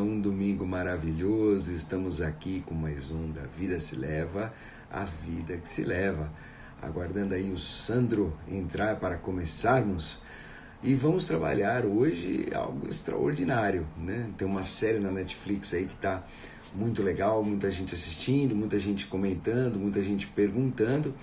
Um domingo maravilhoso, estamos aqui com mais um da Vida Se Leva, a vida que se leva. Aguardando aí o Sandro entrar para começarmos. E vamos trabalhar hoje algo extraordinário, né? Tem uma série na Netflix aí que está muito legal, muita gente assistindo, muita gente comentando, muita gente perguntando.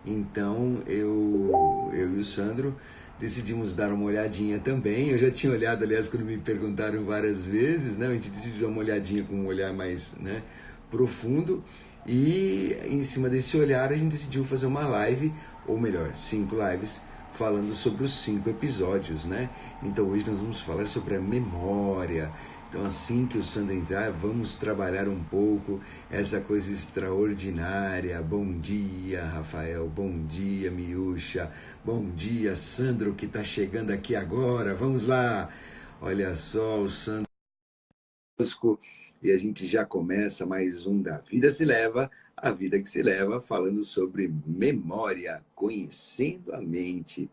Então eu e o Sandro decidimos dar uma olhadinha também. Eu já tinha olhado, aliás, quando me perguntaram várias vezes, né? A gente decidiu dar uma olhadinha com um olhar mais, né, profundo. E em cima desse olhar a gente decidiu fazer uma live, ou melhor, 5 lives, falando sobre os 5 episódios, né? Então hoje nós vamos falar sobre a memória. Então assim que o Sandro entrar, vamos trabalhar um pouco essa coisa extraordinária. Bom dia, Rafael. Bom dia, Miúcha. Bom dia, Sandro, que está chegando aqui agora. Vamos lá. Olha só, o Sandro e a gente já começa mais um da Vida Se Leva, a vida que se leva, falando sobre memória, conhecendo a mente.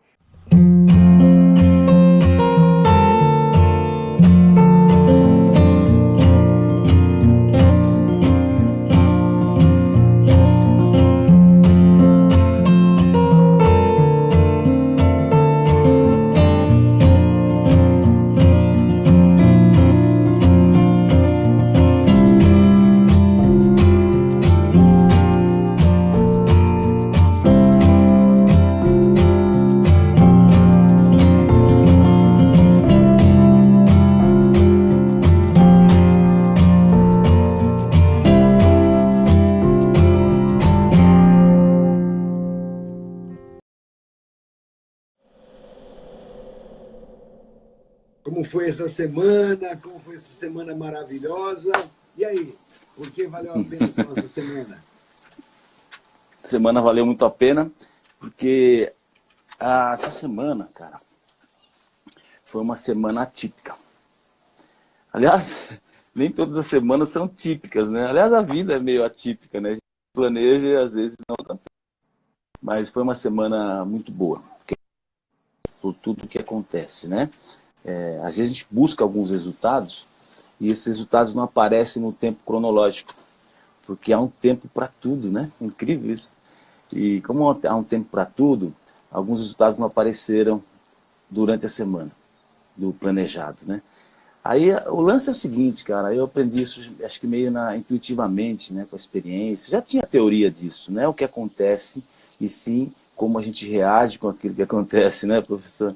Como foi essa semana? Como foi essa semana maravilhosa? E aí, por que valeu a pena essa nossa semana? Semana valeu muito a pena, porque essa semana, cara, foi uma semana atípica. Aliás, nem todas as semanas são típicas, né? Aliás, a vida é meio atípica, né? A gente planeja e às vezes não tanto. Mas foi uma semana muito boa, por tudo que acontece, né? Às vezes a gente busca alguns resultados e esses resultados não aparecem no tempo cronológico, porque há um tempo para tudo, né? Incrível isso. E como há um tempo para tudo, alguns resultados não apareceram durante a semana do planejado, né? Aí o lance é o seguinte, cara, eu aprendi isso, acho que meio intuitivamente, né, com a experiência. Já tinha teoria disso, não é o que acontece, e sim como a gente reage com aquilo que acontece, né, professor?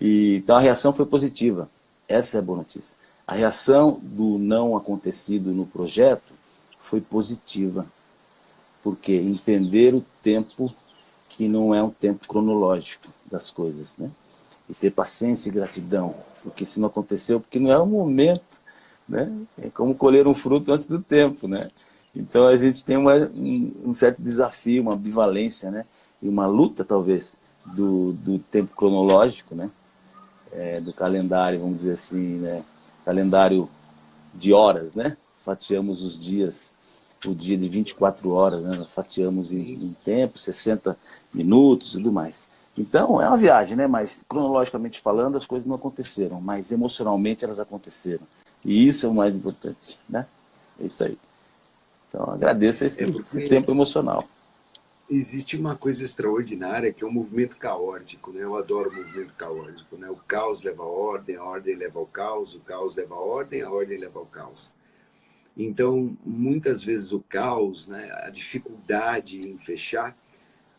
Então a reação foi positiva, essa é a boa notícia. A reação do não acontecido no projeto foi positiva, porque entender o tempo que não é um tempo cronológico das coisas, né? E ter paciência e gratidão, porque se não aconteceu, porque não é o momento, né? É como colher um fruto antes do tempo, né? Então a gente tem um certo desafio, uma ambivalência, né? E uma luta, talvez, do tempo cronológico, né? Do calendário, vamos dizer assim, né? Calendário de horas, né? Fatiamos os dias, o dia de 24 horas, né? Nós fatiamos em tempo, 60 minutos e tudo mais. Então, é uma viagem, né? Mas, cronologicamente falando, as coisas não aconteceram, mas emocionalmente elas aconteceram. E isso é o mais importante, né? É isso aí. Então, agradeço esse tempo emocional. Existe uma coisa extraordinária que é o movimento caótico, né? Eu adoro o movimento caótico, né? O caos leva a ordem leva ao caos, o caos leva a ordem leva ao caos. Então, muitas vezes o caos, né, a dificuldade em fechar,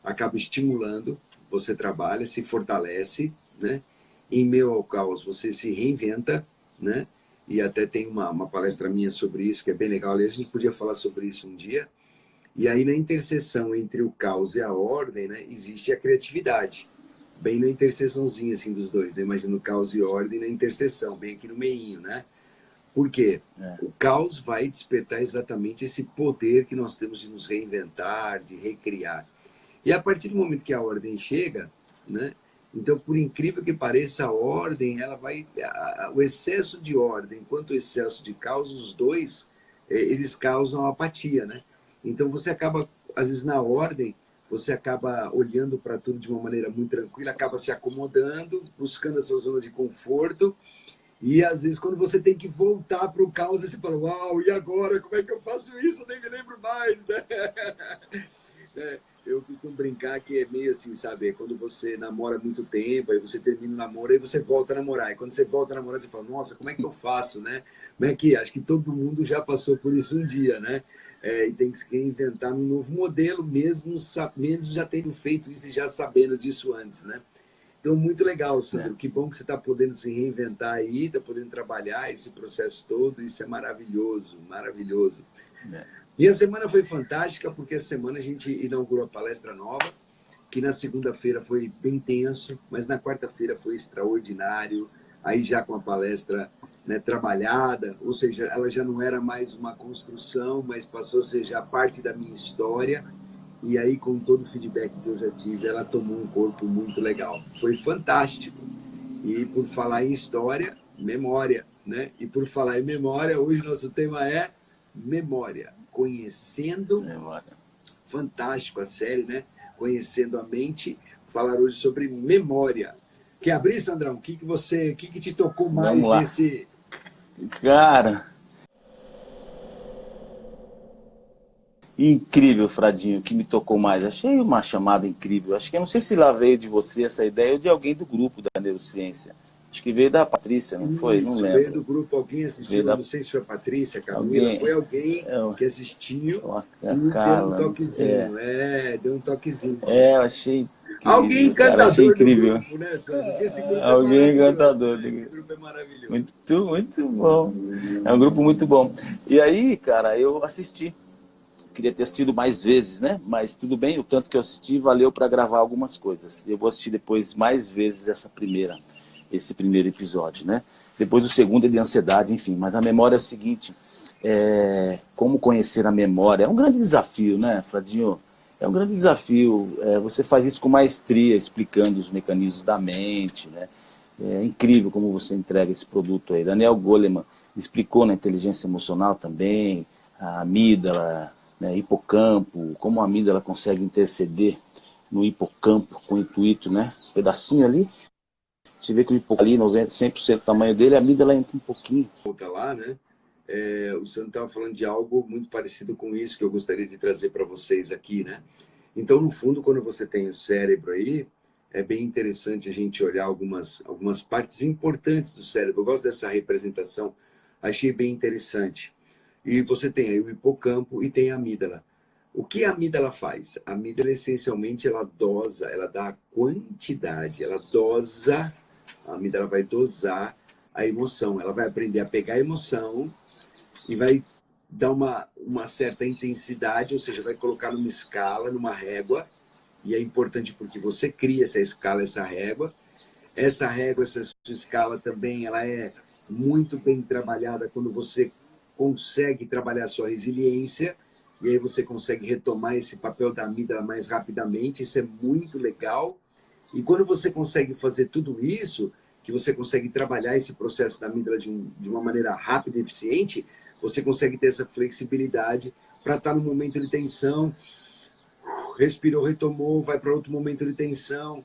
acaba estimulando, você trabalha, se fortalece, né? Em meio ao caos, você se reinventa, né? E até tem uma palestra minha sobre isso, que é bem legal. Aliás, a gente podia falar sobre isso um dia. E aí, na interseção entre o caos e a ordem, né, existe a criatividade. Bem na interseçãozinha assim, dos dois. Né? Imagina o caos e a ordem na interseção, bem aqui no meio, né? Por quê? O caos vai despertar exatamente esse poder que nós temos de nos reinventar, de recriar. E a partir do momento que a ordem chega, né? Então, por incrível que pareça, a ordem, ela vai, o excesso de ordem quanto o excesso de caos, os dois, eles causam apatia, né? Então, você acaba, às vezes, na ordem, você acaba olhando para tudo de uma maneira muito tranquila, acaba se acomodando, buscando essa zona de conforto, E às vezes quando você tem que voltar para o caos, você fala, uau, e agora? Como é que eu faço isso? Eu nem me lembro mais, né? É, eu costumo brincar que é meio assim, sabe? É quando você namora muito tempo, aí você termina o namoro, aí você volta a namorar. E quando você volta a namorar, você fala, nossa, como é que eu faço, né? Como é que... Acho que todo mundo já passou por isso um dia, né? E tem que se reinventar um novo modelo, mesmo já tendo feito isso e já sabendo disso antes, né? Então, muito legal, É, Sandro. Que bom que você está podendo se reinventar aí, está podendo trabalhar esse processo todo. Isso é maravilhoso, maravilhoso. é. Minha semana foi fantástica, porque essa semana a gente inaugurou a palestra nova, que na segunda-feira foi bem tenso, mas na quarta-feira foi extraordinário. Aí já com a palestra, né, trabalhada, ou seja, ela já não era mais uma construção, mas passou a ser já parte da minha história. E aí, com todo o feedback que eu já tive, ela tomou um corpo muito legal. Foi fantástico. E por falar em história, memória, né? E por falar em memória, hoje nosso tema é memória. Conhecendo, Memória. fantástico a série, né? Conhecendo a mente. Falar hoje sobre memória. Quer abrir, Sandrão? O que te tocou mais Vamos lá. nesse... Cara, incrível, Fradinho, que me tocou mais. Achei uma chamada incrível. Acho que eu não sei se lá veio de você essa ideia ou de alguém do grupo da neurociência. Acho que veio da Patrícia, não foi? Não Isso, veio lembro. do grupo, alguém Veio assistiu, eu da não sei se foi a Patrícia, a Camila, alguém. foi alguém É, que assistiu a e deu um Carla, não sei. toquezinho. Deu um toquezinho. Eu achei Alguém incrível, cara. Achei encantador do incrível. grupo, né, Sandro? Porque esse grupo é Alguém maravilhoso, encantador. né? Esse grupo é maravilhoso. Muito, muito bom. É um grupo muito bom. E aí, cara, eu assisti. Queria ter assistido mais vezes, né? Mas tudo bem, o tanto que eu assisti valeu para gravar algumas coisas. Eu vou assistir depois mais vezes esse primeiro episódio, né? Depois o segundo é de ansiedade, enfim. Mas a memória é o seguinte, como conhecer a memória? É um grande desafio, né, Fradinho? É um grande desafio. Você faz isso com maestria, explicando os mecanismos da mente, né? É incrível como você entrega esse produto aí. Daniel Goleman explicou na inteligência emocional também, a amígdala, né, hipocampo, como a amígdala consegue interceder no hipocampo com o intuito, né? Um pedacinho ali, você vê que o hipocampo ali, 90, 100% do tamanho dele, a amígdala entra um pouquinho. Volta lá, né? O Sandro estava falando de algo muito parecido com isso que eu gostaria de trazer para vocês aqui, né? Então, no fundo, quando você tem o cérebro aí, é bem interessante a gente olhar algumas partes importantes do cérebro. Eu gosto dessa representação, achei bem interessante. E você tem aí o hipocampo e tem a amígdala. O que a amígdala faz? A amígdala, essencialmente, ela dosa, ela dá a quantidade, ela dosa, a amígdala vai dosar a emoção, ela vai aprender a pegar a emoção e vai dar uma certa intensidade, ou seja, vai colocar numa escala, numa régua, e é importante porque você cria essa escala, essa régua. Essa régua, essa sua escala também, ela é muito bem trabalhada quando você consegue trabalhar a sua resiliência, e aí você consegue retomar esse papel da amígdala mais rapidamente, isso é muito legal. E quando você consegue fazer tudo isso, que você consegue trabalhar esse processo da amígdala de uma maneira rápida e eficiente, você consegue ter essa flexibilidade para estar no momento de tensão, respirou, retomou, vai para outro momento de tensão,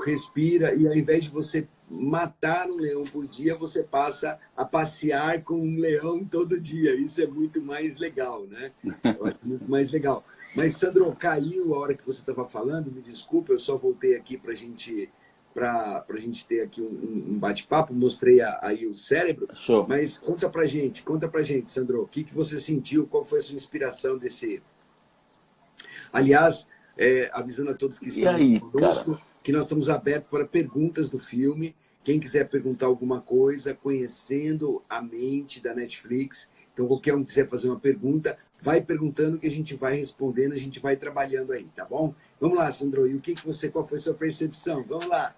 respira, e ao invés de você matar um leão por dia, você passa a passear com um leão todo dia. Isso é muito mais legal, né? Eu acho muito mais legal. Mas, Sandro, caiu a hora que você estava falando, me desculpa, eu só voltei aqui para a gente ter aqui um bate-papo, mostrei aí o cérebro, Show. mas conta pra gente, Sandro, o que você sentiu, qual foi a sua inspiração desse... Aliás, avisando a todos que E estão aí, conosco, cara? que nós estamos abertos para perguntas do filme. Quem quiser perguntar alguma coisa, conhecendo a mente da Netflix, então qualquer um que quiser fazer uma pergunta, vai perguntando que a gente vai respondendo, a gente vai trabalhando aí, tá bom? Vamos lá, Sandro, e qual foi a sua percepção? Vamos lá.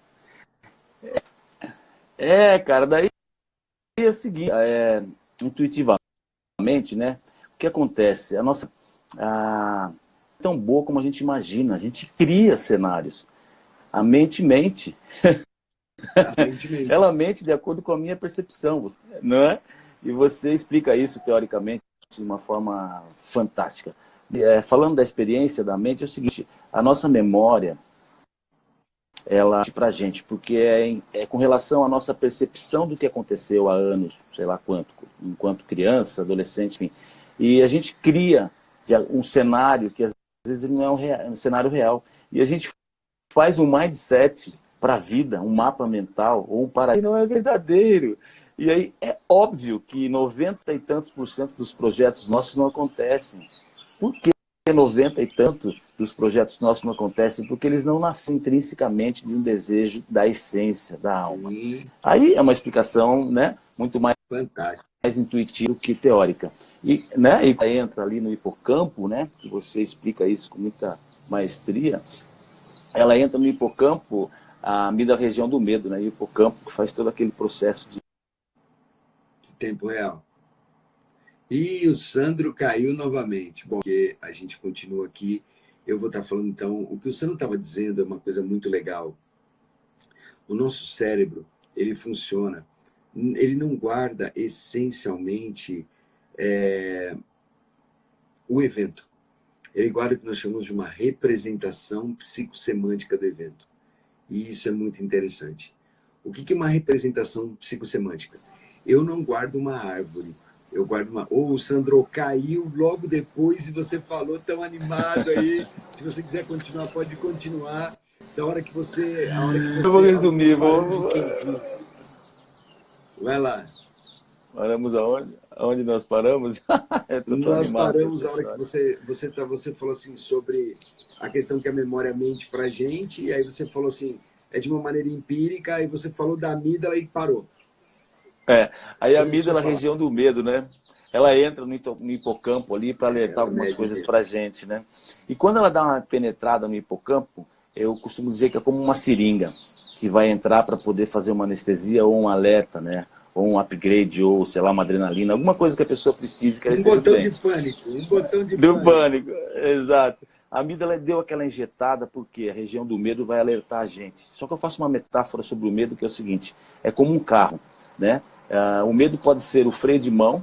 Cara, daí é o seguinte, intuitivamente, né? O que acontece? A nossa é tão boa como a gente imagina, a gente cria cenários. A mente mente. Aparentemente. Ela mente de acordo com a minha percepção, não é? E você explica isso teoricamente de uma forma fantástica. Falando da experiência da mente, é o seguinte: a nossa memória, ela para a gente, porque é com relação à nossa percepção do que aconteceu há anos, sei lá quanto, enquanto criança, adolescente, enfim. E a gente cria um cenário que às vezes ele não é um cenário real. E a gente faz um mindset para a vida, um mapa mental, ou um paradigma, não é verdadeiro. E aí é óbvio que 90 e tantos por cento dos projetos nossos não acontecem. Por que 90 e tantos dos projetos nossos não acontecem? Porque eles não nascem intrinsecamente de um desejo da essência, da alma. Aí é uma explicação, né, muito mais Fantástico. intuitiva que teórica. E, né, e entra ali no hipocampo, né, que você explica isso com muita maestria, ela entra no hipocampo, a amígdala, a região do medo, né, e o hipocampo faz todo aquele processo de tempo real. E o Sandro caiu novamente. Bom, porque a gente continua aqui, eu vou estar falando então, o que o Sandro estava dizendo é uma coisa muito legal. O nosso cérebro, ele funciona, ele não guarda essencialmente o evento. Ele guarda o que nós chamamos de uma representação psicossemântica do evento. E isso é muito interessante. O que é uma representação psicossemântica? Eu não guardo uma árvore, eu guardo uma... o Sandro caiu logo depois e você falou tão animado aí. Se você quiser continuar, pode continuar. Da hora que você... Eu vou resumir, Vai lá. Paramos aonde? Aonde nós paramos? Nós paramos a hora que você falou assim sobre a questão que a memória mente pra gente, e aí você falou assim, é de uma maneira empírica, e você falou da amígdala e parou. Aí a amígdala é a região do medo, né? Ela entra no hipocampo ali para alertar algumas coisas pra gente, né? E quando ela dá uma penetrada no hipocampo, eu costumo dizer que é como uma seringa que vai entrar para poder fazer uma anestesia ou um alerta, né? Ou um upgrade, ou sei lá, uma adrenalina, alguma coisa que a pessoa precise. Que um botão de pânico, um botão de pânico. Exato. A amígdala deu aquela injetada porque a região do medo vai alertar a gente. Só que eu faço uma metáfora sobre o medo que é o seguinte, é como um carro, né? O medo pode ser o freio de mão,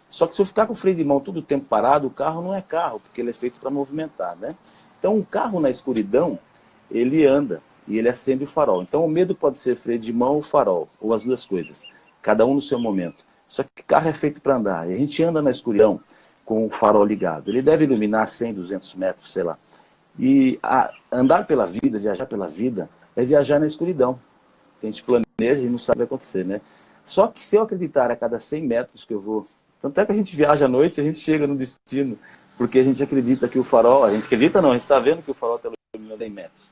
só que se eu ficar com o freio de mão todo o tempo parado, o carro não é carro, porque ele é feito para movimentar, né? Então um carro na escuridão, ele anda e ele acende o farol. Então o medo pode ser freio de mão ou farol, ou as duas coisas, cada um no seu momento. Só que o carro é feito para andar, e a gente anda na escuridão com o farol ligado. Ele deve iluminar 100, 200 metros, sei lá. E andar pela vida, viajar pela vida, é viajar na escuridão. A gente planeja e não sabe o que vai acontecer, né? Só que se eu acreditar a cada 100 metros que eu vou... Tanto é que a gente viaja à noite, a gente chega no destino, porque a gente acredita que o farol... A gente acredita não, a gente está vendo que o farol está iluminando 100 metros.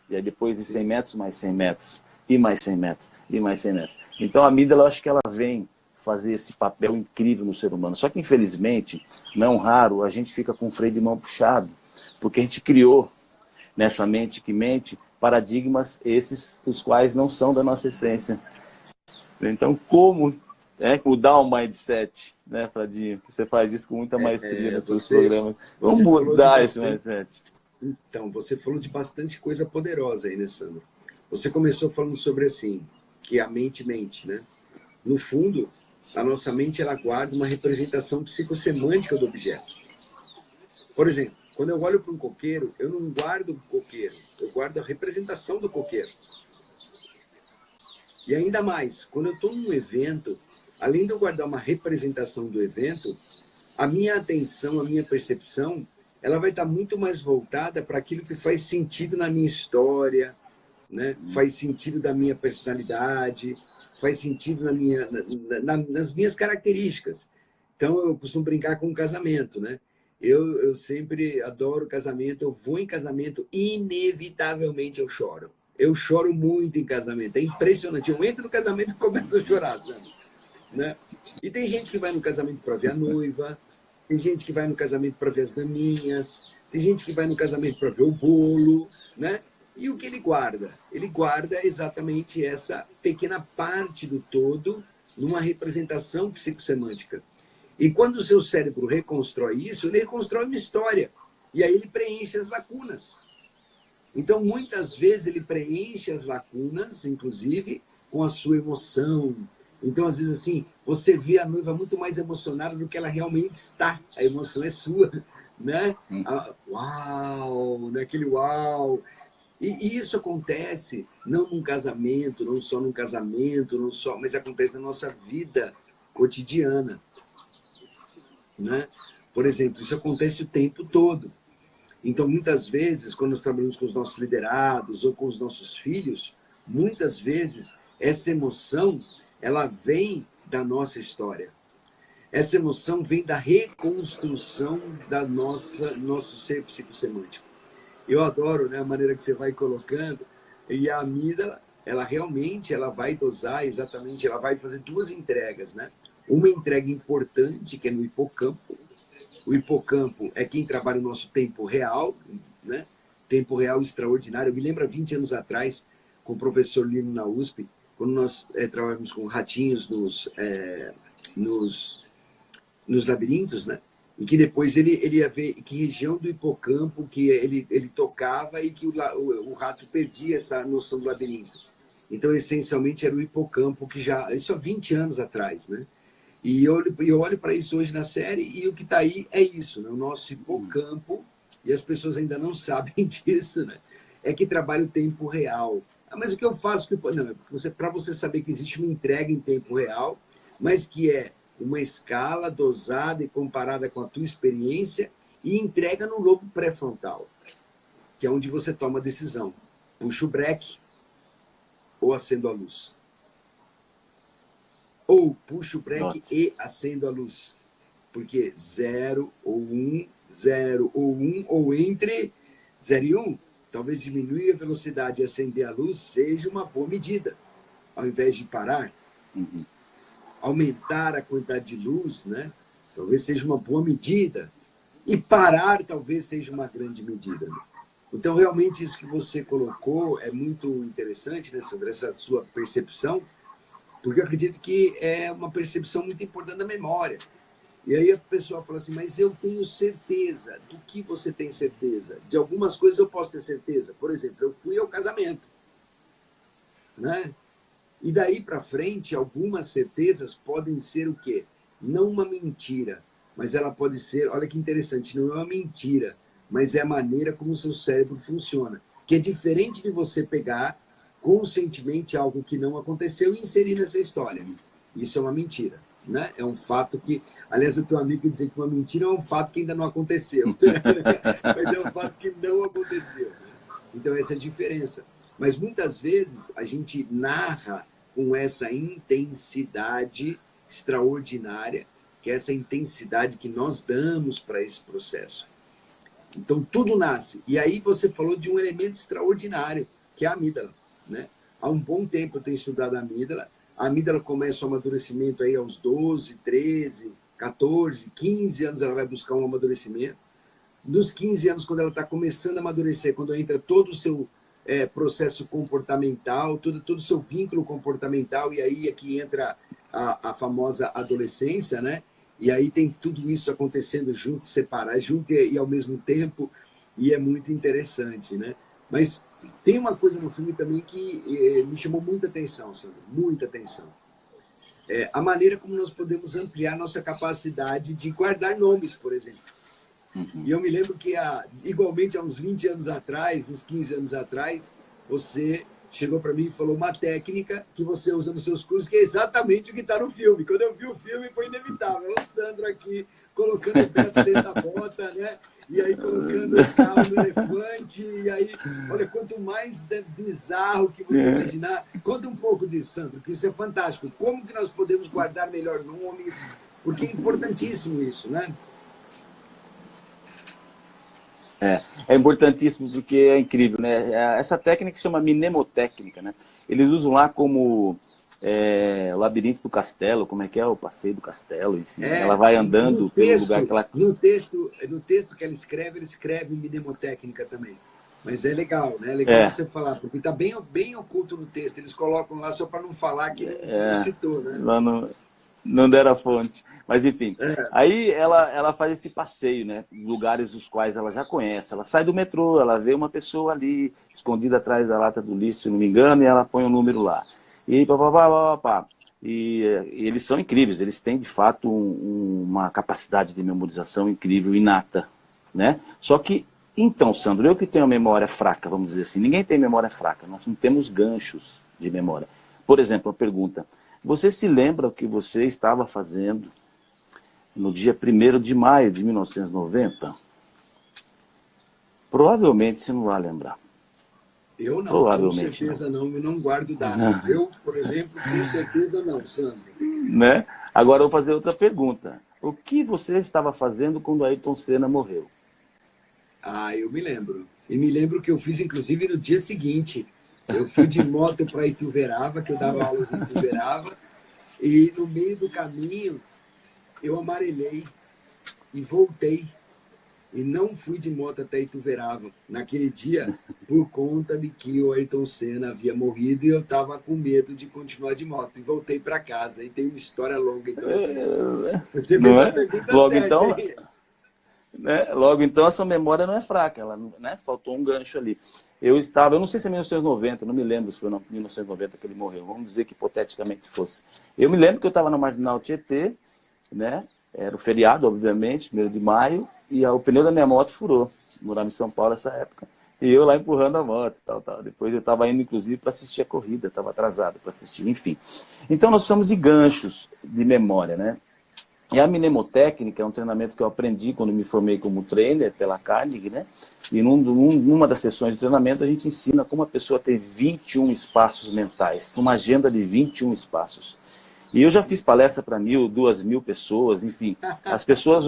E aí depois de 100 metros, mais 100 metros, e mais 100 metros, e mais 100 metros. Então a amígdala, eu acho que ela vem fazer esse papel incrível no ser humano. Só que infelizmente, não raro, a gente fica com o freio de mão puxado, porque a gente criou nessa mente que mente paradigmas esses os quais não são da nossa essência. Então, como mudar o mindset, né, Fradinho? Você faz isso com muita maestria nos seus programas. Vamos mudar esse mindset. Então, você falou de bastante coisa poderosa aí, né, Sandro? Você começou falando sobre assim, que a mente mente, né? No fundo, a nossa mente ela guarda uma representação psicossemântica do objeto. Por exemplo, quando eu olho para um coqueiro, eu não guardo o coqueiro, eu guardo a representação do coqueiro. E ainda mais, quando eu estou num evento, além de eu guardar uma representação do evento, a minha atenção, a minha percepção, ela vai estar muito mais voltada para aquilo que faz sentido na minha história, né? Faz sentido da minha personalidade, faz sentido nas minhas características. Então, eu costumo brincar com o casamento, né? Eu sempre adoro casamento, eu vou em casamento, inevitavelmente eu choro. Eu choro muito em casamento, é impressionante. Eu entro no casamento e começo a chorar, sabe? Né? E tem gente que vai no casamento para ver a noiva, tem gente que vai no casamento para ver as daminhas, tem gente que vai no casamento para ver o bolo, né? E o que ele guarda? Ele guarda exatamente essa pequena parte do todo numa representação psicossemântica. E quando o seu cérebro reconstrói isso, ele reconstrói uma história. E aí ele preenche as lacunas. Então, muitas vezes, ele preenche as lacunas, inclusive, com a sua emoção. Então, às vezes, assim, você vê a noiva muito mais emocionada do que ela realmente está. A emoção é sua, né? Uau, naquele uau. E isso acontece não num casamento, não só num casamento, não só, mas acontece na nossa vida cotidiana, né? Por exemplo, isso acontece o tempo todo. Então, muitas vezes, quando nós trabalhamos com os nossos liderados ou com os nossos filhos, muitas vezes essa emoção, ela vem da nossa história. Essa emoção vem da reconstrução da nosso ser psicossemântico. Eu adoro, né, a maneira que você vai colocando. E a amígdala, ela realmente ela vai dosar exatamente, ela vai fazer duas entregas, né? Uma entrega importante, que é no hipocampo. O hipocampo é quem trabalha o nosso tempo real, né? Tempo real extraordinário. Eu me lembro há 20 anos atrás, com o professor Lino na USP, quando nós trabalhamos com ratinhos nos labirintos, né? E que depois ele ia ver que região do hipocampo que ele tocava e que o rato perdia essa noção do labirinto. Então, essencialmente, era o hipocampo que já... Isso há 20 anos atrás, né? E eu olho para isso hoje na série e o que está aí é isso, né? O nosso hipocampo, e as pessoas ainda não sabem disso, né? É que trabalha o tempo real. Ah, mas o que eu faço? Não, para você saber que existe uma entrega em tempo real, mas que é uma escala dosada e comparada com a tua experiência e entrega no lobo pré-frontal, que é onde você toma a decisão. Puxa o breque ou acendo a luz. Ou puxo o breque e acendo a luz. Porque 0 ou 1, 0 ou 1, ou entre 0 e 1, talvez diminuir a velocidade e acender a luz seja uma boa medida. Ao invés de parar, aumentar a quantidade de luz, né? Talvez seja uma boa medida. E parar talvez seja uma grande medida. Então, realmente, isso que você colocou é muito interessante, né, Sandra? Essa sua percepção, porque eu acredito que é uma percepção muito importante da memória. E aí a pessoa fala assim, mas eu tenho certeza. Do que você tem certeza? De algumas coisas eu posso ter certeza. Por exemplo, eu fui ao casamento, né? E daí para frente, algumas certezas podem ser o quê? Não uma mentira, mas ela pode ser, olha que interessante, não é uma mentira, mas é a maneira como o seu cérebro funciona. Que é diferente de você pegar conscientemente algo que não aconteceu e inserir nessa história. Isso é uma mentira, né? É um fato que, aliás, o teu amigo dizer que uma mentira é um fato que ainda não aconteceu, mas é um fato que não aconteceu. Então essa é a diferença. Mas muitas vezes a gente narra com essa intensidade extraordinária, que é essa intensidade que nós damos para esse processo. Então tudo nasce. E aí você falou de um elemento extraordinário, que é a amígdala, né? Há um bom tempo eu tenho estudado a amígdala começa o amadurecimento aí aos 12, 13, 14, 15 anos ela vai buscar um amadurecimento. Dos 15 anos, quando ela está começando a amadurecer, quando entra todo o seu processo comportamental, todo o seu vínculo comportamental, e aí é que entra a famosa adolescência, né? E aí tem tudo isso acontecendo junto, separar, junto e ao mesmo tempo, e é muito interessante, né? Mas tem uma coisa no filme também que me chamou muita atenção, Sandra, muita atenção. A maneira como nós podemos ampliar nossa capacidade de guardar nomes, por exemplo. E eu me lembro que, igualmente, há uns 20 anos atrás, uns 15 anos atrás, você chegou para mim e falou uma técnica que você usa nos seus cursos, que é exatamente o que está no filme. Quando eu vi o filme, foi inevitável. O Sandro aqui, colocando o Beto dentro da bota, né? E aí colocando o carro no elefante. E aí, olha, quanto mais bizarro que você imaginar. Conta um pouco disso, Sandro, que isso é fantástico. Como que nós podemos guardar melhor nomes? Porque é importantíssimo isso, né? É importantíssimo porque é incrível, né? Essa técnica se chama mnemotécnica, né? Eles usam lá como o labirinto do castelo, como é que é? O passeio do castelo, enfim. Ela vai andando pelo lugar que ela... No texto que ela escreve mnemotécnica também. Mas é legal, né? É legal você falar, porque está bem oculto no texto. Eles colocam lá só para não falar que não citou, né? Lá não deram a fonte. Mas, enfim. Aí ela faz esse passeio, né? Em lugares os quais ela já conhece. Ela sai do metrô, ela vê uma pessoa ali, escondida atrás da lata do lixo, se não me engano, e ela põe um número lá. E papapá. E eles são incríveis. Eles têm, de fato, uma capacidade de memorização incrível, inata, né? Só que Então, Sandro, eu que tenho a memória fraca, vamos dizer assim, ninguém tem memória fraca, nós não temos ganchos de memória. Por exemplo, uma pergunta, você se lembra o que você estava fazendo no dia 1º de maio de 1990? Provavelmente você não vai lembrar. Eu não, com Provavelmente certeza não, eu não guardo datas. Eu, por exemplo, com certeza não, Sandro. Né? Agora eu vou fazer outra pergunta. O que você estava fazendo quando Ayrton Senna morreu? Ah, eu me lembro. E me lembro que eu fiz, inclusive, no dia seguinte. Eu fui de moto para Ituverava, que eu dava aulas em Ituverava, e no meio do caminho eu amarelei e voltei. E não fui de moto até Ituverava naquele dia por conta de que o Ayrton Senna havia morrido e eu estava com medo de continuar de moto. E voltei para casa. E tem uma história longa em torno disso. Você fez Não a é? pergunta Logo certa, então, hein? né? Logo então a sua memória não é fraca, ela, né? Faltou um gancho ali. Eu não sei se é 1990, não me lembro se foi em 1990 que ele morreu, vamos dizer que hipoteticamente fosse. Eu me lembro que eu estava na Marginal Tietê, né? Era o feriado, obviamente, 1º de maio, e o pneu da minha moto furou. Eu morava em São Paulo nessa época. E eu lá empurrando a moto, tal, tal. Depois eu estava indo, inclusive, para assistir a corrida, estava atrasado para assistir, enfim. Então nós precisamos de ganchos de memória, né? E a mnemotécnica é um treinamento que eu aprendi quando me formei como trainer pela Carnegie, né? E numa das sessões de treinamento a gente ensina como a pessoa tem 21 espaços mentais, uma agenda de 21 espaços. E eu já fiz palestra para 1.000, 2.000 pessoas, enfim. As pessoas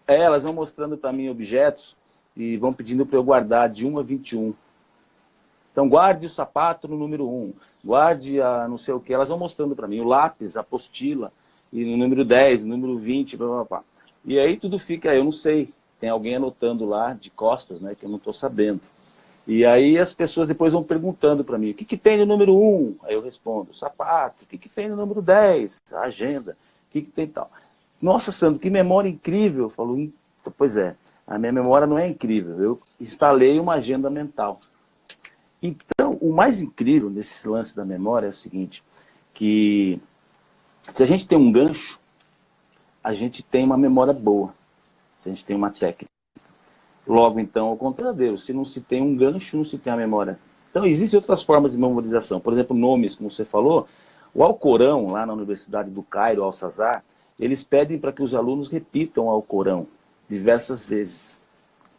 elas vão mostrando para mim objetos e vão pedindo para eu guardar de 1 a 21. Então guarde o sapato no número 1, guarde a não sei o que, elas vão mostrando para mim, o lápis, a apostila, e no número 10, no número 20, blá, blá, blá. E aí tudo fica, eu não sei, tem alguém anotando lá de costas, né, que eu não estou sabendo. E aí as pessoas depois vão perguntando para mim, o que, que tem no número 1? Aí eu respondo, sapato. O que, que tem no número 10? A agenda. O que, que tem tal? Nossa, Sandro, que memória incrível. Eu falo, pois é, a minha memória não é incrível. Eu instalei uma agenda mental. Então, o mais incrível nesse lance da memória é o seguinte, que se a gente tem um gancho, a gente tem uma memória boa. Se a gente tem uma técnica. Logo, então, ao contrário, se não se tem um gancho, não se tem a memória. Então, existem outras formas de memorização. Por exemplo, nomes, como você falou. O Alcorão, lá na Universidade do Cairo, Al-Azhar, eles pedem para que os alunos repitam o Alcorão diversas vezes.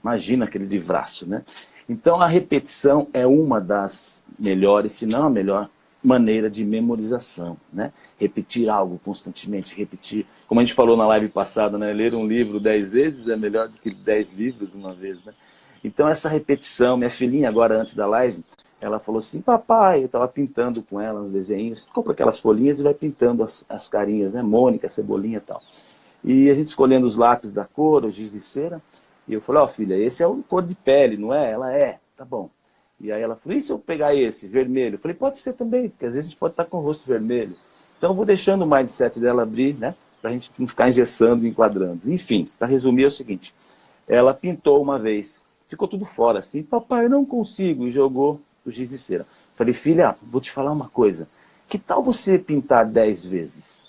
Imagina aquele livraço, né? Então, a repetição é uma das melhores, se não a melhor, maneira de memorização, né? Repetir algo constantemente, repetir. Como a gente falou na live passada, né? Ler um livro 10 vezes é melhor do que 10 livros uma vez, né? Então, essa repetição, minha filhinha agora, antes da live, ela falou assim, papai, eu estava pintando com ela uns desenhos, compra aquelas folhinhas e vai pintando as carinhas, né? Mônica, Cebolinha e tal. E a gente escolhendo os lápis da cor, o giz de cera, e eu falei, ó, filha, esse é o cor de pele, não é? Ela é, tá bom. E aí ela falou, e se eu pegar esse, vermelho? Eu falei, pode ser também, porque às vezes a gente pode estar com o rosto vermelho. Então eu vou deixando o mindset dela abrir, né? Pra gente não ficar engessando e enquadrando. Enfim, para resumir é o seguinte, ela pintou uma vez, ficou tudo fora assim, papai, eu não consigo, e jogou o giz de cera. Falei, filha, vou te falar uma coisa, que tal você pintar 10 vezes?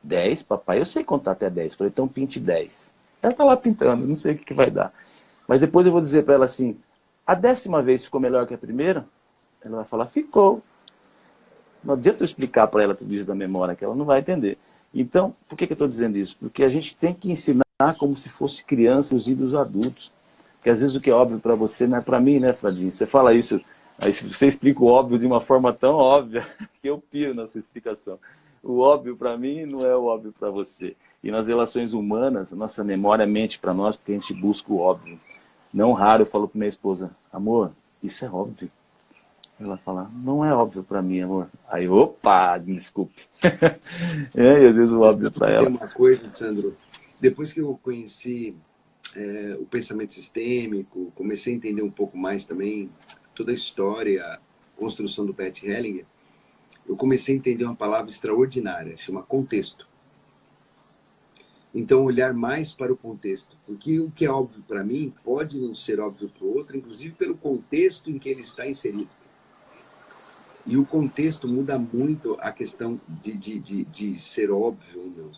10, papai, eu sei contar até 10. Falei, então pinte 10. Ela tá lá pintando, não sei o que vai dar. Mas depois eu vou dizer para ela assim, a 10ª vez ficou melhor que a primeira? Ela vai falar, ficou. Não adianta eu explicar para ela tudo isso da memória, que ela não vai entender. Então, por que eu estou dizendo isso? Porque a gente tem que ensinar como se fosse crianças e dos adultos. Porque às vezes o que é óbvio para você não é para mim, né, Fradinho? Você fala isso, aí você explica o óbvio de uma forma tão óbvia que eu piro na sua explicação. O óbvio para mim não é o óbvio para você. E nas relações humanas, nossa memória mente para nós porque a gente busca o óbvio. Não raro eu falo para minha esposa, amor, isso é óbvio. Ela fala, não é óbvio para mim, amor. Aí, opa, desculpe. É, às vezes o óbvio para Tem ela. uma coisa, Sandro, depois que eu conheci o pensamento sistêmico, comecei a entender um pouco mais também toda a história, a construção do Pat Hellinger, eu comecei a entender uma palavra extraordinária, chama contexto. Então, olhar mais para o contexto, porque o que é óbvio para mim pode não ser óbvio para o outro, inclusive pelo contexto em que ele está inserido. E o contexto muda muito a questão de ser óbvio ou não.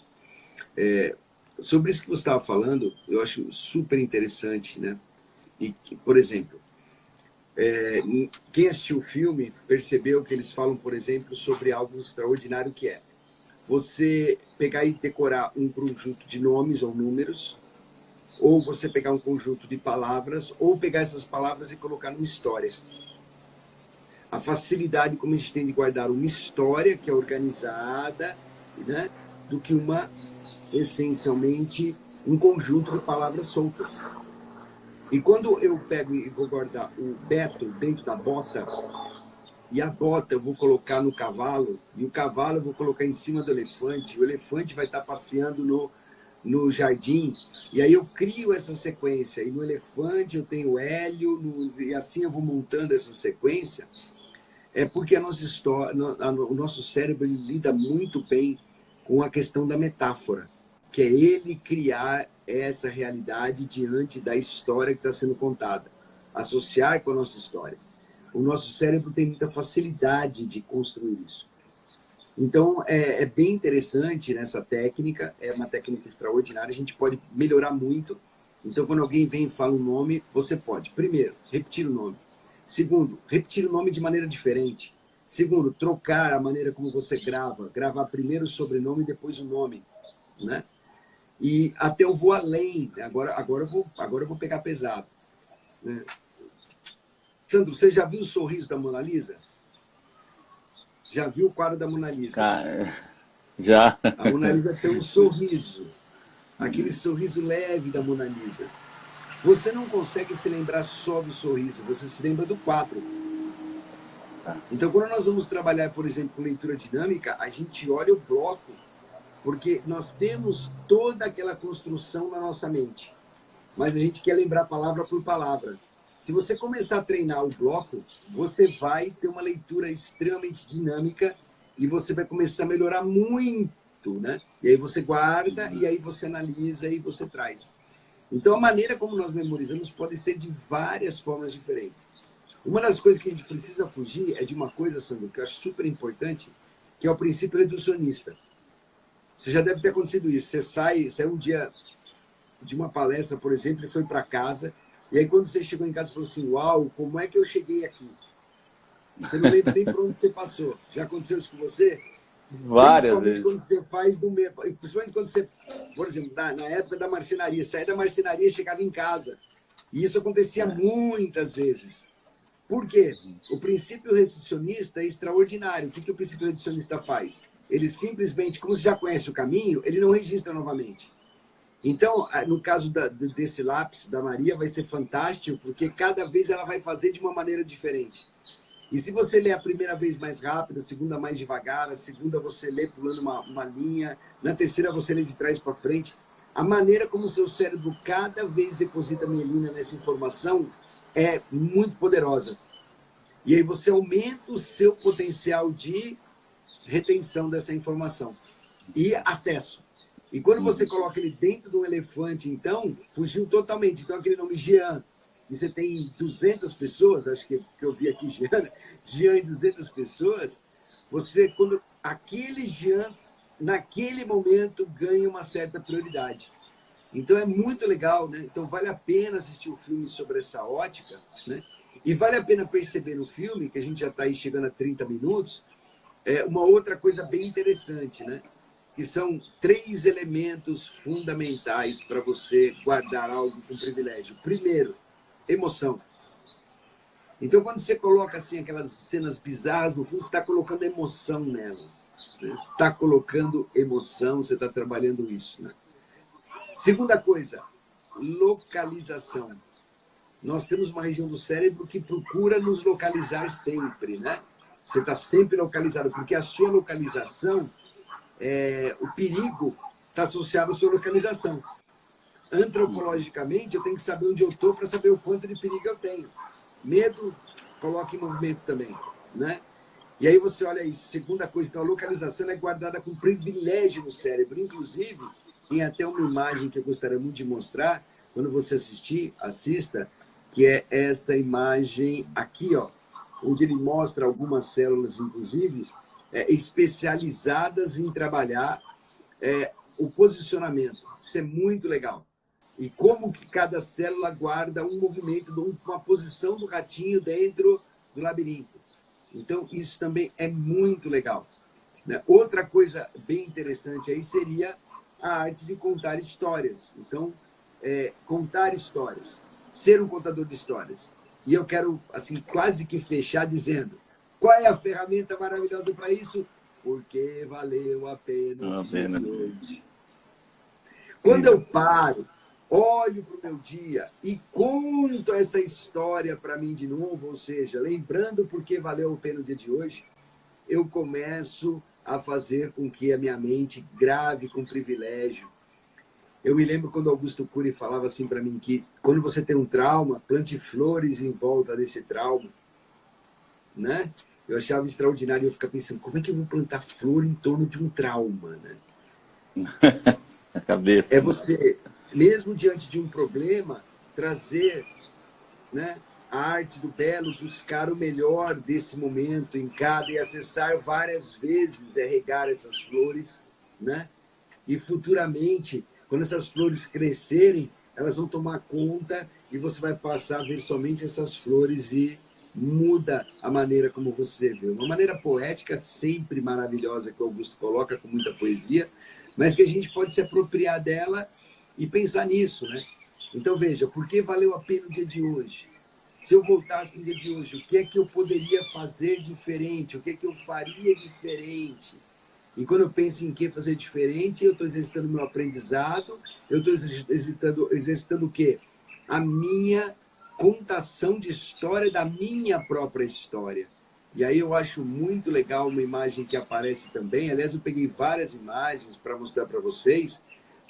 Sobre isso que você estava falando, eu acho super interessante, né? E, por exemplo, quem assistiu o filme percebeu que eles falam, por exemplo, sobre algo extraordinário que é você pegar e decorar um conjunto de nomes ou números, ou você pegar um conjunto de palavras, ou pegar essas palavras e colocar numa história. A facilidade como a gente tem de guardar uma história que é organizada, né, do que essencialmente, um conjunto de palavras soltas. E quando eu pego e vou guardar o Beto dentro da bota, e a bota eu vou colocar no cavalo, e o cavalo eu vou colocar em cima do elefante, o elefante vai estar passeando no jardim, e aí eu crio essa sequência, e no elefante eu tenho Hélio, e assim eu vou montando essa sequência, é porque a nossa história, o nosso cérebro ele lida muito bem com a questão da metáfora, que é ele criar essa realidade diante da história que está sendo contada, associar com a nossa história. O nosso cérebro tem muita facilidade de construir isso. Então, é bem interessante nessa técnica, é uma técnica extraordinária, a gente pode melhorar muito. Então, quando alguém vem e fala um nome, você pode, primeiro, repetir o nome. Segundo, repetir o nome de maneira diferente. Segundo, trocar a maneira como você grava, gravar primeiro o sobrenome e depois o nome, né? E até eu vou além, agora eu vou pegar pesado, né? Sandro, você já viu o sorriso da Mona Lisa? Já viu o quadro da Mona Lisa? Cara, já. A Mona Lisa tem um sorriso, aquele sorriso leve da Mona Lisa. Você não consegue se lembrar só do sorriso, você se lembra do quadro. Então, quando nós vamos trabalhar, por exemplo, com leitura dinâmica, a gente olha o bloco, porque nós temos toda aquela construção na nossa mente, mas a gente quer lembrar palavra por palavra. Se você começar a treinar o bloco, você vai ter uma leitura extremamente dinâmica e você vai começar a melhorar muito, né? E aí você guarda, e aí você analisa e você traz. Então, a maneira como nós memorizamos pode ser de várias formas diferentes. Uma das coisas que a gente precisa fugir é de uma coisa, Sandro, que eu acho super importante, que é o princípio reducionista. Você já deve ter acontecido isso. Você sai um dia de uma palestra, por exemplo, e foi para casa, e aí quando você chegou em casa, você falou assim, uau, como é que eu cheguei aqui? Você não lembra nem por onde você passou. Já aconteceu isso com você? Várias vezes. Quando você faz do mesmo, principalmente quando você, por exemplo, na época da marcenaria, saía da marcenaria e chegava em casa. E isso acontecia muitas vezes. Por quê? O princípio reducionista é extraordinário. O que o princípio reducionista faz? Ele simplesmente, como você já conhece o caminho, ele não registra novamente. Então, no caso desse lápis da Maria, vai ser fantástico, porque cada vez ela vai fazer de uma maneira diferente. E se você lê a primeira vez mais rápido, a segunda mais devagar, a segunda você lê pulando uma linha, na terceira você lê de trás para frente, a maneira como o seu cérebro cada vez deposita mielina nessa informação é muito poderosa. E aí você aumenta o seu potencial de retenção dessa informação e acesso. E quando você coloca ele dentro de um elefante, então, fugiu totalmente. Então, aquele nome Jean, e você tem 200 pessoas, acho que eu vi aqui Jean e 200 pessoas, você, quando aquele Jean, naquele momento, ganha uma certa prioridade. Então, é muito legal, né? Então, vale a pena assistir o filme sobre essa ótica, né? E vale a pena perceber no filme, que a gente já está aí chegando a 30 minutos, uma outra coisa bem interessante, né? Que são 3 elementos fundamentais para você guardar algo com privilégio. Primeiro, emoção. Então, quando você coloca assim aquelas cenas bizarras no fundo, você está colocando emoção nelas. Né? Você está colocando emoção, você está trabalhando isso. Né? Segunda coisa, localização. Nós temos uma região do cérebro que procura nos localizar sempre, né? Você está sempre localizado, porque a sua localização, o perigo está associado à sua localização. Antropologicamente, eu tenho que saber onde eu estou para saber o quanto de perigo eu tenho. Medo, coloque em movimento também, né? E aí você olha isso. Segunda coisa, então a localização é guardada com privilégio no cérebro. Inclusive, tem até uma imagem que eu gostaria muito de mostrar, quando você assistir, assista, que é essa imagem aqui, ó, onde ele mostra algumas células, inclusive, especializadas em trabalhar o posicionamento. Isso é muito legal. e como que cada célula guarda um movimento, uma posição do ratinho dentro do labirinto. Então, isso também é muito legal. Né? Outra coisa bem interessante aí seria a arte de contar histórias. Então, contar histórias, ser um contador de histórias. E eu quero, assim, quase que fechar dizendo, qual é a ferramenta maravilhosa para isso? Porque valeu a pena o dia de hoje. Quando eu paro, olho para o meu dia e conto essa história para mim de novo, ou seja, lembrando porque valeu a pena o dia de hoje, eu começo a fazer com que a minha mente grave com privilégio. Eu me lembro quando Augusto Cury falava assim para mim que quando você tem um trauma, plante flores em volta desse trauma, né? Eu achava extraordinário, eu ficava pensando, como é que eu vou plantar flor em torno de um trauma, né? A cabeça. É você, mesmo diante de um problema, trazer, né, a arte do belo, buscar o melhor desse momento em cada e acessar várias vezes, regar essas flores, né? E futuramente, quando essas flores crescerem, elas vão tomar conta e você vai passar a ver somente essas flores e muda a maneira como você vê. Uma maneira poética sempre maravilhosa que o Augusto coloca com muita poesia, mas que a gente pode se apropriar dela e pensar nisso, né? Então veja, por que valeu a pena o dia de hoje? Se eu voltasse no dia de hoje, o que é que eu poderia fazer diferente? O que é que eu faria diferente? E quando eu penso em que fazer diferente, eu estou exercitando meu aprendizado, eu estou exercitando o quê? A minha contação de história da minha própria história. E aí eu acho muito legal uma imagem que aparece também. Aliás, eu peguei várias imagens para mostrar para vocês,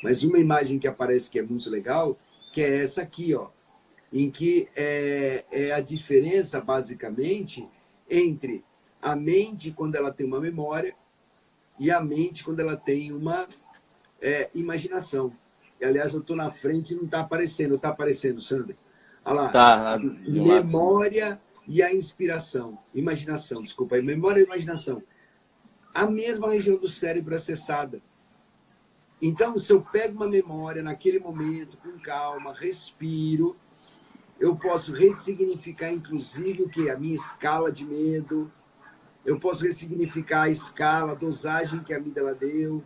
mas uma imagem que aparece que é muito legal, que é essa aqui, ó, em que é a diferença, basicamente, entre a mente quando ela tem uma memória e a mente quando ela tem uma imaginação. E, aliás, eu estou na frente e não está aparecendo. Está aparecendo, Sandra? Olha lá. Tá, de um lado, Memória e a inspiração. Imaginação, desculpa. Memória e imaginação. A mesma região do cérebro acessada. Então, se eu pego uma memória naquele momento, com calma, respiro, eu posso ressignificar, inclusive, o que? A minha escala de medo. Eu posso ressignificar a escala, a dosagem que a amígdala deu.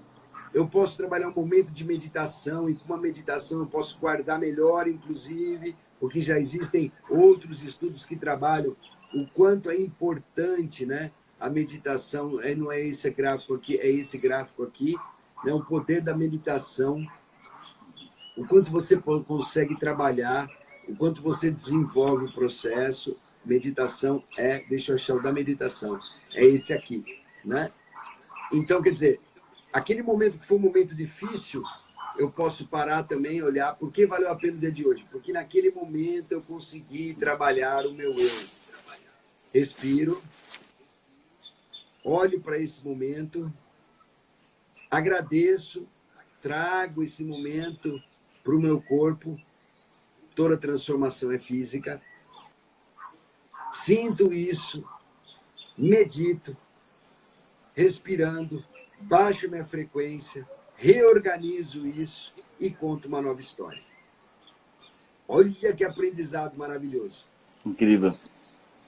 Eu posso trabalhar um momento de meditação e com uma meditação eu posso guardar melhor, inclusive, porque já existem outros estudos que trabalham o quanto é importante, né, a meditação. Não é esse gráfico aqui, é esse gráfico aqui, né, o poder da meditação, o quanto você consegue trabalhar, o quanto você desenvolve o processo. Meditação deixa eu achar o da meditação, é esse aqui, né? Então, quer dizer, aquele momento que foi um momento difícil, eu posso parar também e olhar por que valeu a pena o dia de hoje. Porque naquele momento eu consegui trabalhar o meu eu. Respiro, olho para esse momento, agradeço, trago esse momento para o meu corpo. Toda transformação é física. Sinto isso, medito, respirando, baixo minha frequência, reorganizo isso e conto uma nova história. Olha que aprendizado maravilhoso. incrível.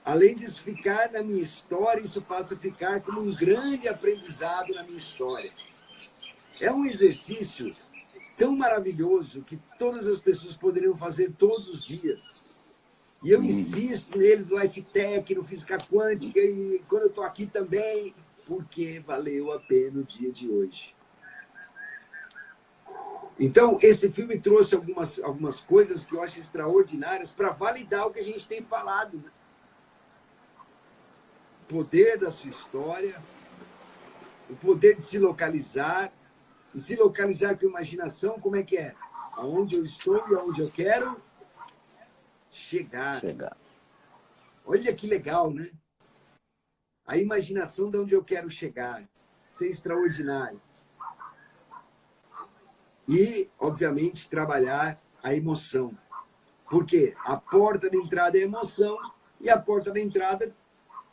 Além disso ficar na minha história, isso passa a ficar como um grande aprendizado na minha história. É um exercício tão maravilhoso que todas as pessoas poderiam fazer todos os dias. E eu insisto nele no Life Tech, no Física Quântica, e quando eu estou aqui também, porque valeu a pena o dia de hoje. Então, esse filme trouxe algumas coisas que eu acho extraordinárias para validar o que a gente tem falado. Né? O poder da sua história, o poder de se localizar, e se localizar com imaginação, como é que é? Aonde eu estou e aonde eu quero chegar. Olha que legal, né? A imaginação de onde eu quero chegar. Isso é extraordinário. E, obviamente, trabalhar a emoção. Porque a porta de entrada é a emoção, e a porta da entrada,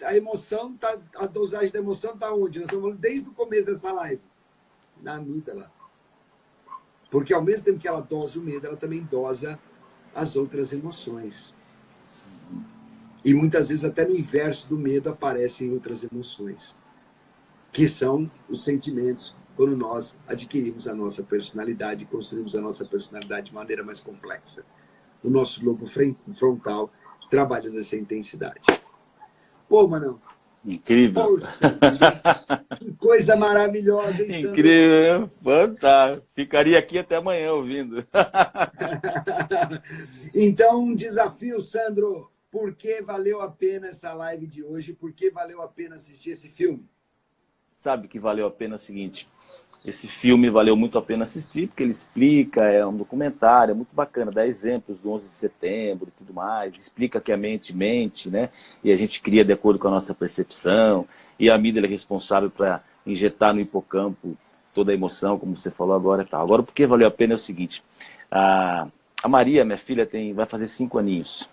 a emoção, a dosagem da emoção está onde? Nós estamos falando desde o começo dessa live. Na amígdala. Porque ao mesmo tempo que ela dosa o medo, ela também dosa as outras emoções. E muitas vezes até no inverso do medo aparecem outras emoções, que são os sentimentos, quando nós adquirimos a nossa personalidade, construímos a nossa personalidade de maneira mais complexa. O nosso lobo frontal trabalha nessa intensidade. Pô, Manão. Incrível. Poxa, que coisa maravilhosa, hein, Sandro? Incrível, fantástico. Ficaria aqui até amanhã ouvindo. Então, um desafio, Sandro. Por que valeu a pena essa live de hoje? Por que valeu a pena assistir esse filme? Sabe que valeu a pena o seguinte, esse filme valeu muito a pena assistir, porque ele explica, é um documentário, é muito bacana, dá exemplos do 11 de setembro e tudo mais, explica que a mente mente, né? E a gente cria de acordo com a nossa percepção, e a amígdala é responsável para injetar no hipocampo toda a emoção, como você falou agora e tal. Agora, por que valeu a pena é o seguinte, a Maria, minha filha, vai fazer 5 aninhos.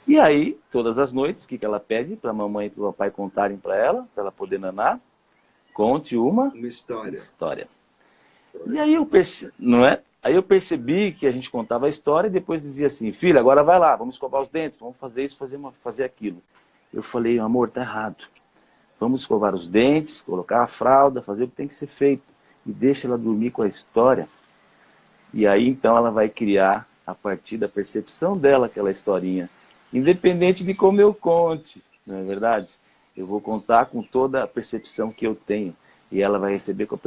E aí, todas as noites, o que ela pede para a mamãe e para o papai contarem para ela poder nanar? Conte uma história. E aí não é? Aí eu percebi que a gente contava a história e depois dizia assim, filha, agora vai lá, vamos escovar os dentes, vamos fazer isso, fazer aquilo. Eu falei, amor, tá errado. Vamos escovar os dentes, colocar a fralda, fazer o que tem que ser feito. E deixa ela dormir com a história. E aí então ela vai criar, a partir da percepção dela, aquela historinha. Independente de como eu conte, não é verdade? Eu vou contar com toda a percepção que eu tenho. E ela vai receber com a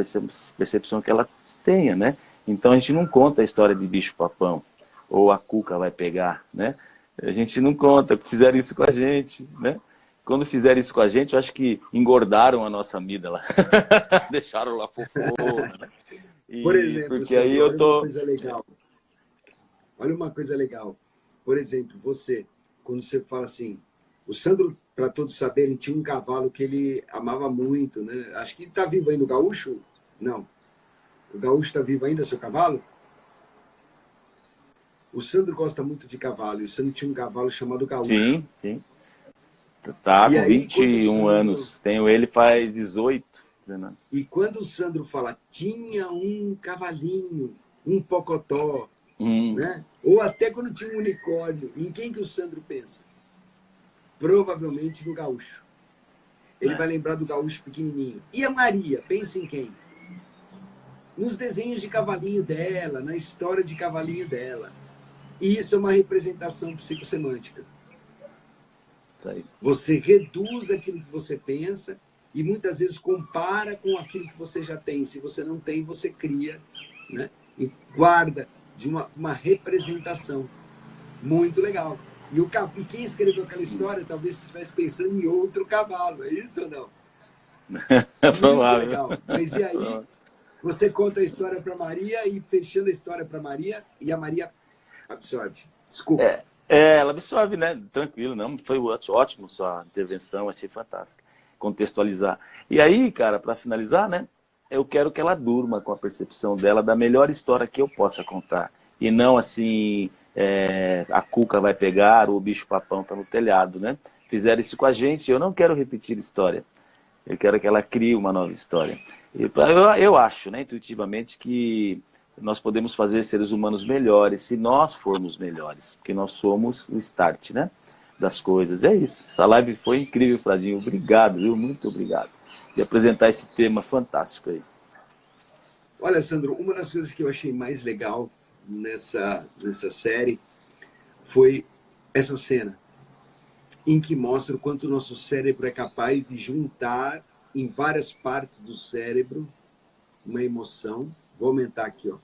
percepção que ela tenha, né? Então a gente não conta a história de bicho-papão. Ou a cuca vai pegar, né? A gente não conta, fizeram isso com a gente, né? Quando fizeram isso com a gente, eu acho que engordaram a nossa amígdala. Deixaram lá fofona, né? Por exemplo, porque Sandro, aí eu olha tô... uma coisa legal. Olha uma coisa legal. Por exemplo, você, quando você fala assim, o Sandro, para todos saberem, tinha um cavalo que ele amava muito, né? Acho que está vivo ainda o Gaúcho? Não. O Gaúcho está vivo ainda, seu cavalo? O Sandro gosta muito de cavalo, e o Sandro tinha um cavalo chamado Gaúcho. Sim, sim. Tá E com aí, 21 Sandro... anos. Tenho ele faz 18. Né? E quando o Sandro fala, tinha um cavalinho, um pocotó, né? Ou até quando tinha um unicórnio, em quem que o Sandro pensa? Provavelmente no Gaúcho. Ele vai lembrar do Gaúcho pequenininho. E a Maria, pensa em quem? Nos desenhos de cavalinho dela, na história de cavalinho dela. E isso é uma representação psicossemântica. Você reduz aquilo que você pensa e muitas vezes compara com aquilo que você já tem. Se você não tem, você cria, né? E guarda de uma representação. Muito legal. E quem escreveu aquela história talvez estivesse pensando em outro cavalo, é isso ou não? Muito legal. Mas e aí, você conta a história para Maria e fechando a história para Maria e a Maria absorve. Desculpa. Ela absorve, né? Tranquilo, não. Foi ótimo sua intervenção, achei fantástica. Contextualizar. E aí, cara, para finalizar, né? Eu quero que ela durma com a percepção dela da melhor história que eu possa contar. E não assim, a cuca vai pegar, ou o bicho-papão tá no telhado, né? Fizeram isso com a gente, eu não quero repetir história. Eu quero que ela crie uma nova história. Eu acho, né, intuitivamente, que nós podemos fazer seres humanos melhores se nós formos melhores, porque nós somos o start, né, das coisas. É isso. Essa live foi incrível, Fradinho. Obrigado, viu? Muito obrigado. De apresentar esse tema fantástico aí. Olha, Sandro, uma das coisas que eu achei mais legal nessa série foi essa cena em que mostra o quanto o nosso cérebro é capaz de juntar em várias partes do cérebro uma emoção. Vou aumentar aqui, ó.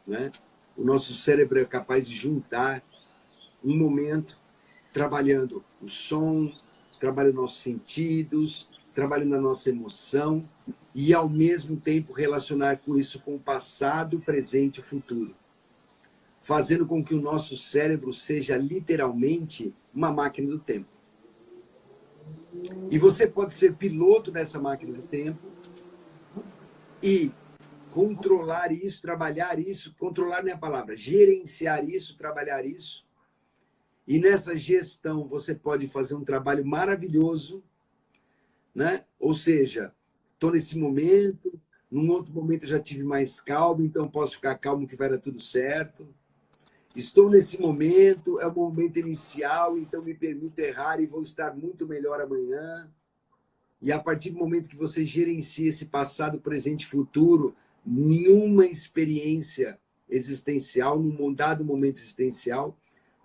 Né? O nosso cérebro é capaz de juntar um momento trabalhando o som, trabalhando nossos sentidos, trabalhando a nossa emoção e, ao mesmo tempo, relacionar com isso com o passado, presente e futuro, fazendo com que o nosso cérebro seja literalmente uma máquina do tempo. E você pode ser piloto dessa máquina do tempo e controlar isso, trabalhar isso, controlar não é a palavra, gerenciar isso, trabalhar isso. E nessa gestão você pode fazer um trabalho maravilhoso, né? Ou seja, estou nesse momento, Num outro momento eu já tive mais calmo, então posso ficar calmo que vai dar tudo certo. Estou nesse momento, é o momento inicial, então me permito errar e vou estar muito melhor amanhã. E a partir do momento que você gerencia esse passado, presente e futuro, nenhuma experiência existencial, num dado momento existencial,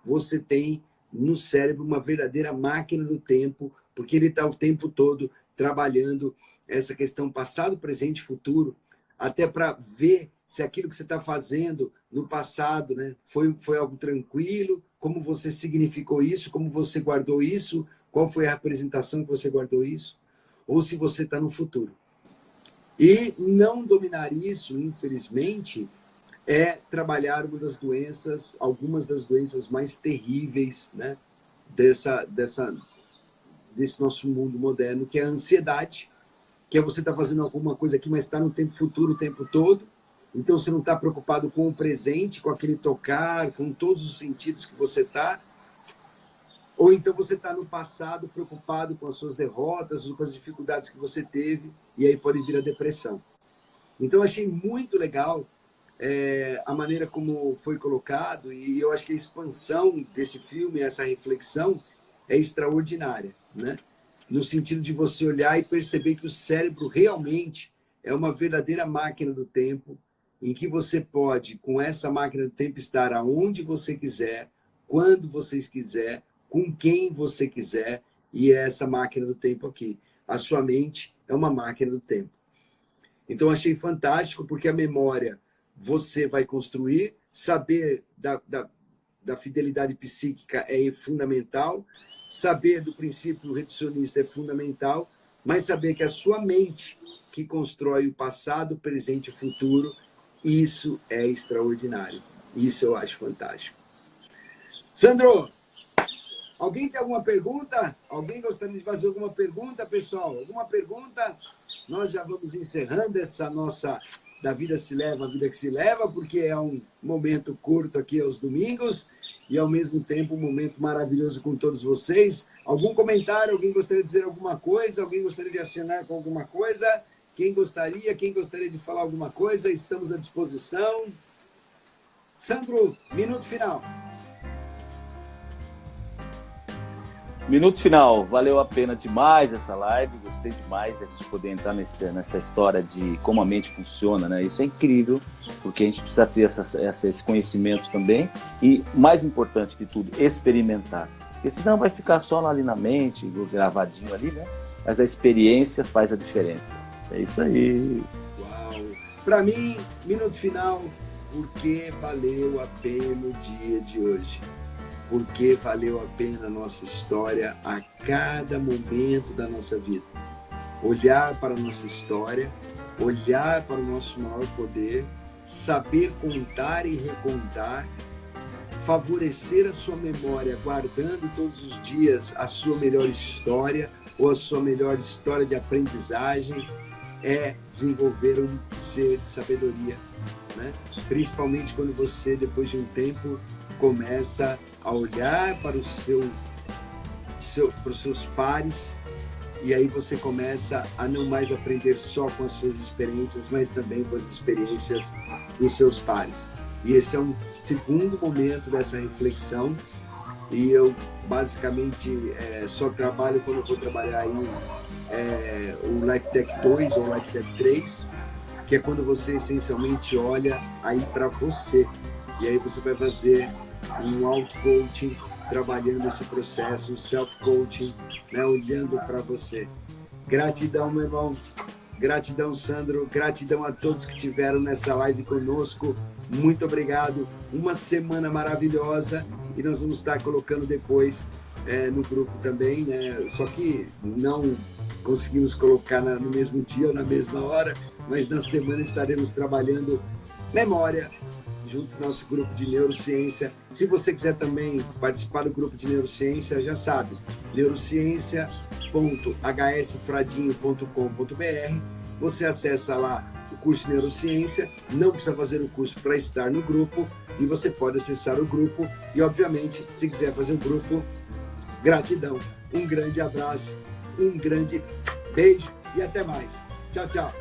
você tem no cérebro uma verdadeira máquina do tempo, porque ele está o tempo todo trabalhando essa questão passado, presente e futuro, até para ver se aquilo que você está fazendo no passado, né, foi algo tranquilo, como você significou isso, como você guardou isso, qual foi a representação que você guardou isso, ou se você está no futuro. E não dominar isso, infelizmente, é trabalhar uma das doenças, algumas das doenças mais terríveis, né, desse nosso mundo moderno, que é a ansiedade, que é você estar fazendo alguma coisa aqui, mas está no tempo futuro o tempo todo. Então você não está preocupado com o presente, com aquele tocar, com todos os sentidos que você está. Ou então você está no passado preocupado com as suas derrotas, com as dificuldades que você teve, e aí pode vir a depressão. Então eu achei muito legal a maneira como foi colocado, e eu acho que a expansão desse filme, essa reflexão, é extraordinária, né? No sentido de você olhar e perceber que o cérebro realmente é uma verdadeira máquina do tempo, em que você pode, com essa máquina do tempo, estar aonde você quiser, quando você quiser, com quem você quiser, e é essa máquina do tempo aqui. A sua mente é uma máquina do tempo. Então, achei fantástico, porque a memória você vai construir, saber da fidelidade psíquica é fundamental, saber do princípio reducionista é fundamental, mas saber que a sua mente que constrói o passado, o presente e o futuro, isso é extraordinário. Isso eu acho fantástico. Sandro, alguém tem alguma pergunta? Alguém gostaria de fazer alguma pergunta, pessoal? Alguma pergunta? Nós já vamos encerrando essa nossa Da Vida Se Leva, a Vida que Se Leva, porque é um momento curto aqui aos domingos e, ao mesmo tempo, um momento maravilhoso com todos vocês. Algum comentário? Alguém gostaria de dizer alguma coisa? Alguém gostaria de assinar com alguma coisa? Quem gostaria de falar alguma coisa? Estamos à disposição. Sandro, minuto final. Minuto final, valeu a pena demais essa live, gostei demais da gente poder entrar nessa história de como a mente funciona, né? Isso é incrível, porque a gente precisa ter esse conhecimento também e, mais importante de tudo, experimentar. Porque senão vai ficar só ali na mente, gravadinho ali, né? Mas a experiência faz a diferença. É isso aí. Uau! Para mim, minuto final, porque valeu a pena o dia de hoje. Porque valeu a pena a nossa história a cada momento da nossa vida. Olhar para a nossa história, olhar para o nosso maior poder, saber contar e recontar, favorecer a sua memória, guardando todos os dias a sua melhor história ou a sua melhor história de aprendizagem, é desenvolver um ser de sabedoria, né? Principalmente quando você, depois de um tempo, começa a olhar para para os seus pares, e aí você começa a não mais aprender só com as suas experiências, mas também com as experiências dos seus pares. E esse é um segundo momento dessa reflexão, e eu basicamente só trabalho quando eu vou trabalhar aí o Life Tech 2 ou Life Tech 3, que é quando você essencialmente olha aí para você, e aí você vai fazer um auto-coaching, trabalhando esse processo, um self-coaching, né, olhando para você. Gratidão, meu irmão. Gratidão, Sandro. Gratidão a todos que estiveram nessa live conosco. Muito obrigado. Uma semana maravilhosa, e nós vamos estar colocando depois no grupo também, né? Só que não conseguimos colocar no mesmo dia ou na mesma hora, mas na semana estaremos trabalhando memória, junto ao nosso grupo de neurociência. Se você quiser também participar do grupo de neurociência, já sabe, neurociência.hsfradinho.com.br. Você acessa lá o curso de neurociência, não precisa fazer o curso para estar no grupo, e você pode acessar o grupo. E, obviamente, se quiser fazer o grupo, gratidão. Um grande abraço, um grande beijo e até mais. Tchau, tchau.